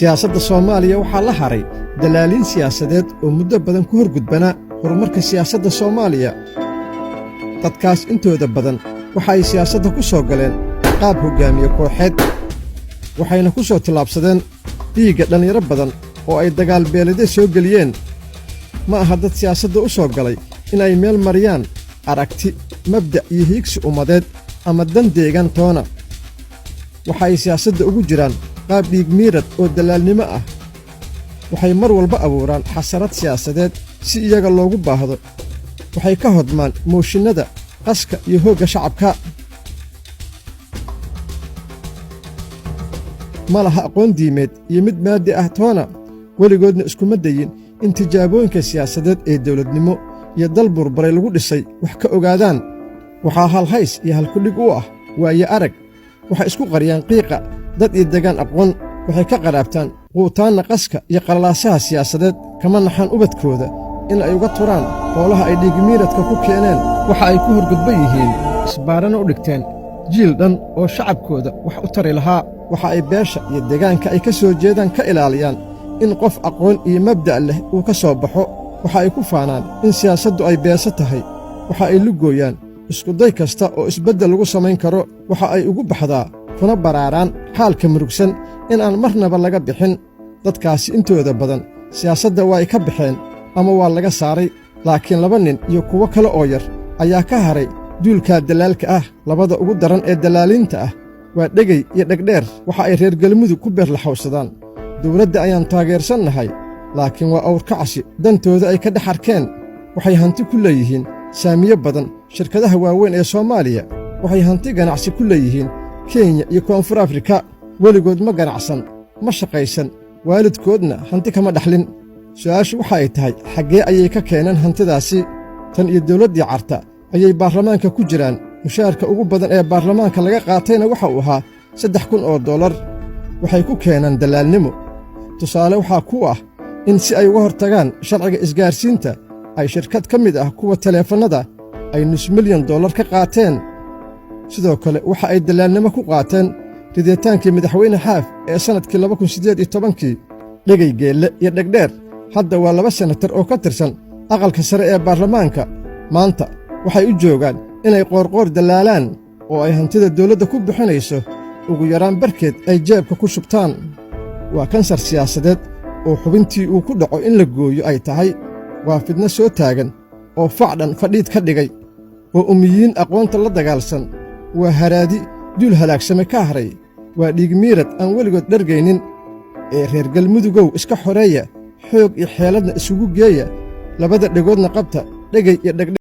siyaasadda Soomaaliya waxaa la haray dalaaliin siyaasadeed oo muddo badan ku horgudbana horumarka siyaasadda Soomaaliya. Dadkaas intooda badan waxa ay siyaasadda ku soo galeen qaab hogaamiye kooxeed, waxayna ku soo tilaabsadeen dhiigga dhalinyaro badan oo ay dagaal beelade soo geliyeen. Ma aha dad siyaasadda u soo galay in ay meel mariyaan aragti, mabda' iyo hiigsi ummadeed ama dan deegaan toona. Waxa ay siyaasadda ugu jiraan qaab dhiig miirad oo dalaalnimo ah. Waxay mar walba abuuraan xasarad siyaasadeed si iyaga loogu baahdo. Waxay ka hodmaan mooshinada, qaska iyo hoogga shacabka. Ma laha aqoon diimeed iyo mid maaddi ah toona, weligoodna iskuma dayin in tijaabooyinka siyaasadeed ee dawladnimo iyo dal burburay lagu dhisay wax ka ogaadaan. Waxaa halhays iyo halkudhig u ah waaye arag. Waxay isku qariyaan qiiqa dad iyo degaan aqoon. Waxay ka qaraabtaan quutaanna qaska iyo qalalaasaha siyaasadeed kama naxaan ubadkooda in ay uga turaan hoolaha ay dhiigmiiradka ku keeneen. Waxa ay ku horgudban yihiin isbaarana u dhigteen jiil dhan oo shacabkooda wax u tari lahaa. Waxa ay beesha iyo deegaanka ay ka soo jeedaan ka ilaaliyaan in qof aqoon iyo mabda' leh uu ka soo baxo. Waxa ay ku faanaan in siyaasaddu ay beesa tahay. Waxa ay lugooyaan iskuday kasta oo isbeddel lagu samayn karo. Waxa ay ugu baxdaa kuna baraaraan xaalka murugsan in aan marnaba laga bixin. Dadkaasi intooda badan siyaasadda waa ay ka baxeen ama waa laga saaray, laakiin 2 nin iyo kuwo kale oo yar ayaa ka haray duulkaa dalaalka ah. Labada ugu daran ee dalaaliinta ah waa dhegay iyo dhegdheer. Waxa ay reer galmudug ku beerlaxawsadaan dawladda ayaan taageersannahay, laakiin waa awrkacsi dantooda ay ka dhex arkeen. waxay hanti ku leeyihiin saamiyo badan shirkadaha waaweyn ee Soomaaliya. waxay hanti ganacsi ku leeyihiin Kenya iyo Koonfur Afrika. weligood ma ganacsan, ma shaqaysan, waalidkoodna hanti kama dhaxlin. su'aashu waxa ay tahay, xaggee ayay ka keeneen hantidaasi? tan iyo dawladdii carta ayay baarlamaanka ku jiraan. mushaarka ugu badan ee baarlamaanka laga qaatayna waxa uu ahaa $3,000. waxay ku keenaan dalaalnimo. tusaale waxaa ku ah in si ay uga hortagaan sharciga isgaarsiinta ay shirkad ka mid ah kuwa taleefannada ay $500,000 ka qaateen. sidoo kale waxa ay dalaalnimo ku qaateen riditaankii madaxweyne xaaf ee sannadkii 2018. dhegay geelle iyo dhegdheer hadda waa 2 senatar oo ka tirsan aqalka sare ee baarlamaanka. maanta waxay u joogaan inay qoorqoor dalaalaan oo ay hantida dawladda ku bixinayso ugu yaraan barkeed ay jeebka ku shubtaan. waa kansar siyaasadeed oo xubintii uu ku dhaco in la gooyo ay tahay. waa fidno soo taagan oo facdhan fadhiid ka dhigay, oo ummiyiin aqoonta la dagaalsan. waa haraadi duul halaagsame ka haray. waa dhiigmiirad aan weligood dhargaynin. ee reer galmudugow iska xoreeya, xoog iyo xeeladna isugu geeya. 2 dhegoodna qabta, dhegay iyo dhegdhe